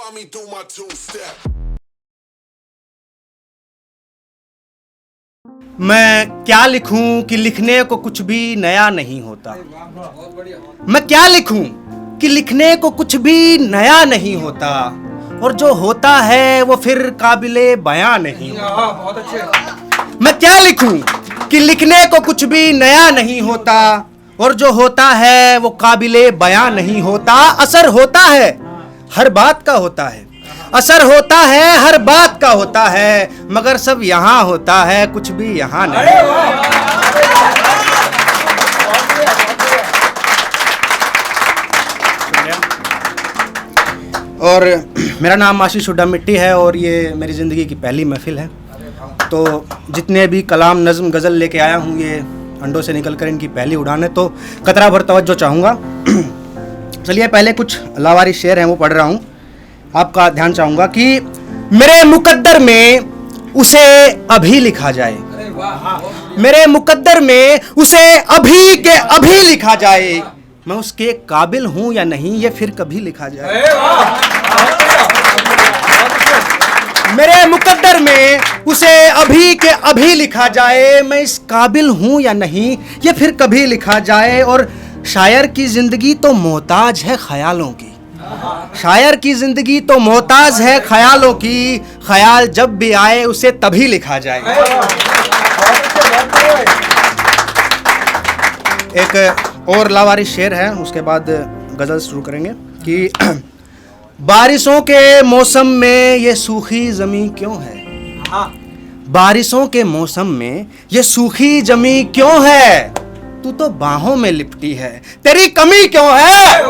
find me do my two-step. मैं क्या लिखूं कि लिखने को कुछ भी नया नहीं होता। मैं क्या लिखूं कि लिखने को कुछ भी नया नहीं होता, और जो होता है वो फिर काबिले बयां नहीं होता। मैं क्या लिखूं कि लिखने को कुछ भी नया नहीं होता, और जो होता है वो काबिले बयां नहीं होता। असर होता है हर बात का होता है, असर होता है हर बात का होता है, मगर सब यहाँ होता है कुछ भी यहाँ नहीं। और मेरा नाम आशीष हुड्डा मिट्टी है, और ये मेरी ज़िंदगी की पहली महफिल है। तो जितने भी कलाम नज़्म गज़ल लेके आया हूँ, ये अंडों से निकलकर इनकी पहली उड़ान है, तो कतरा भर तवज्जो चाहूँगा। चलिए पहले कुछ लावारिस शेर हैं वो पढ़ रहा हूँ, आपका ध्यान चाहूँगा कि मेरे मुकद्दर में उसे अभी लिखा जाए, मेरे मुकद्दर में उसे अभी के अभी लिखा जाए, मैं उसके काबिल हूँ या नहीं ये फिर कभी लिखा जाए। मेरे मुकद्दर में उसे अभी के अभी लिखा जाए, मैं इस काबिल हूँ या नहीं ये फिर कभी लिखा जाए। और शायर की जिंदगी तो मोहताज है ख्यालों की, शायर की जिंदगी तो मोहताज है ख्यालों की, ख्याल जब भी आए उसे तभी लिखा जाए। एक और लावारिस शेर है, उसके बाद गजल शुरू करेंगे कि बारिशों के मौसम में ये सूखी जमीन क्यों है, बारिशों के मौसम में ये सूखी जमीन क्यों है, तू तो बाहों में लिपटी है, तेरी कमी क्यों है।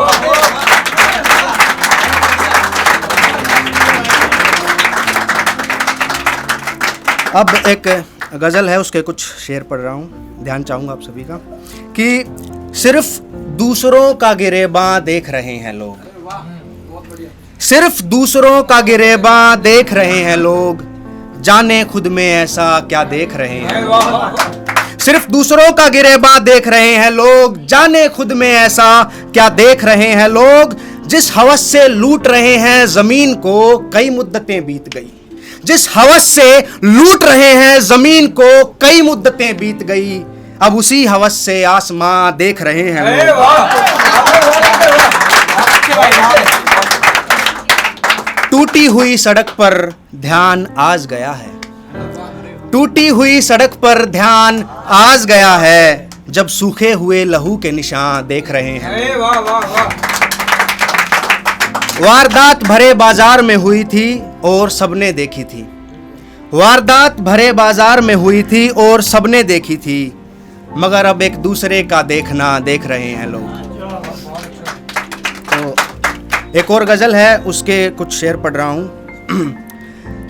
अब एक गजल है, उसके कुछ शेर पढ़ रहा हूँ, ध्यान चाहूँगा आप सभी का कि सिर्फ दूसरों का गिरेबां देख रहे हैं लोग, सिर्फ दूसरों का गिरेबां देख रहे हैं लोग, जाने खुद में ऐसा क्या देख रहे हैं। सिर्फ दूसरों का गिरेबां देख रहे हैं लोग, जाने खुद में ऐसा क्या देख रहे हैं लोग। जिस हवस से लूट रहे हैं जमीन को कई मुद्दतें बीत गई, जिस हवस से लूट रहे हैं जमीन को कई मुद्दतें बीत गई, अब उसी हवस से आसमां देख रहे हैं लोग। टूटी हुई सड़क पर ध्यान आज गया है, टूटी हुई सड़क पर ध्यान आज गया है, जब सूखे हुए लहू के निशान देख रहे हैं। वारदात भरे बाजार में हुई थी और सबने देखी थी, वारदात भरे बाजार में हुई थी और सबने देखी थी, मगर अब एक दूसरे का देखना देख रहे हैं लोग। तो एक और गजल है, उसके कुछ शेर पढ़ रहा हूं।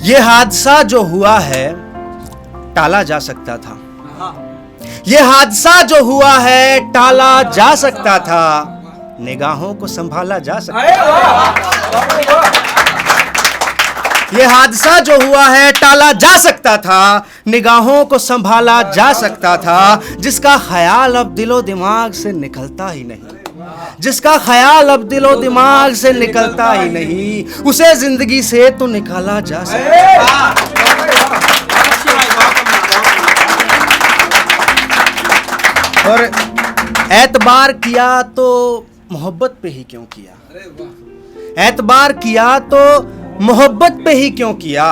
ये हादसा जो हुआ है टाला जा सकता था, ये हादसा जो हुआ है टाला जा सकता था, निगाहों को संभाला जा सकता था। ये हादसा जो हुआ है टाला जा सकता था, निगाहों को संभाला जा सकता था, जिसका ख्याल अब दिलो दिमाग से निकलता ही नहीं, जिसका ख्याल अब दिलो दिमाग से निकलता ही नहीं, उसे जिंदगी से तो निकाला जा सकता। और एतबार किया तो मोहब्बत पे ही क्यों किया, एतबार किया तो मोहब्बत पे ही क्यों किया,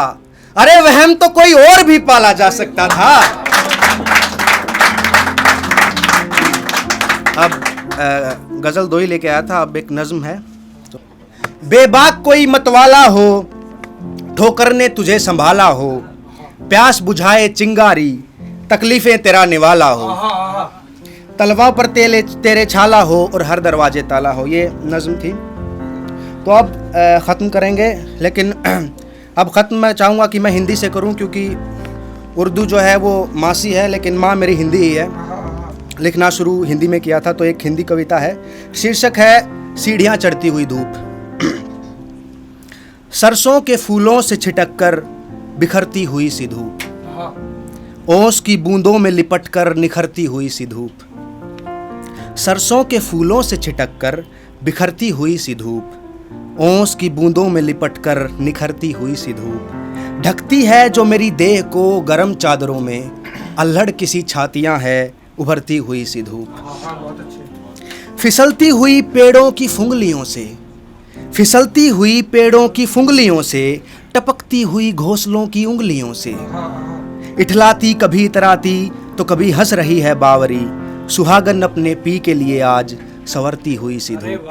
अरे वहम तो कोई और भी पाला जा सकता था। अब गजल दो ही लेके आया था, अब एक नज्म है। तो बेबाक कोई मतवाला हो, ठोकर ने तुझे संभाला हो, प्यास बुझाए चिंगारी तकलीफें तेरा निवाला हो, तलवा पर तेरे छाला हो और हर दरवाजे ताला हो। ये नज्म थी। तो अब ख़त्म करेंगे, लेकिन अब ख़त्म मैं चाहूँगा कि मैं हिंदी से करूँ, क्योंकि उर्दू जो है वो मासी है, लेकिन माँ मेरी हिंदी ही है। लिखना शुरू हिंदी में किया था। तो एक हिंदी कविता है, शीर्षक है सीढ़ियाँ चढ़ती हुई धूप। सरसों के फूलों से छिटक कर बिखरती हुई सी धूप, ओस की बूंदों में लिपट कर निखरती हुई सी धूप, सरसों के फूलों से छिटक कर बिखरती हुई सी धूप, ओस की बूंदों में लिपट कर निखरती हुई सी धूप ढकती है जो मेरी देह को गरम चादरों में, अल्हड़ किसी छातियां है उभरती हुई सी धूप। फिसलती हुई पेड़ों की फुंगलियों से, फिसलती हुई पेड़ों की फुंगलियों से, टपकती हुई घोंसलों की उंगलियों से, इठलाती कभी इतराती तो कभी हंस रही है बावरी, सुहागन अपने पी के लिए आज संवरती हुई सी धूप।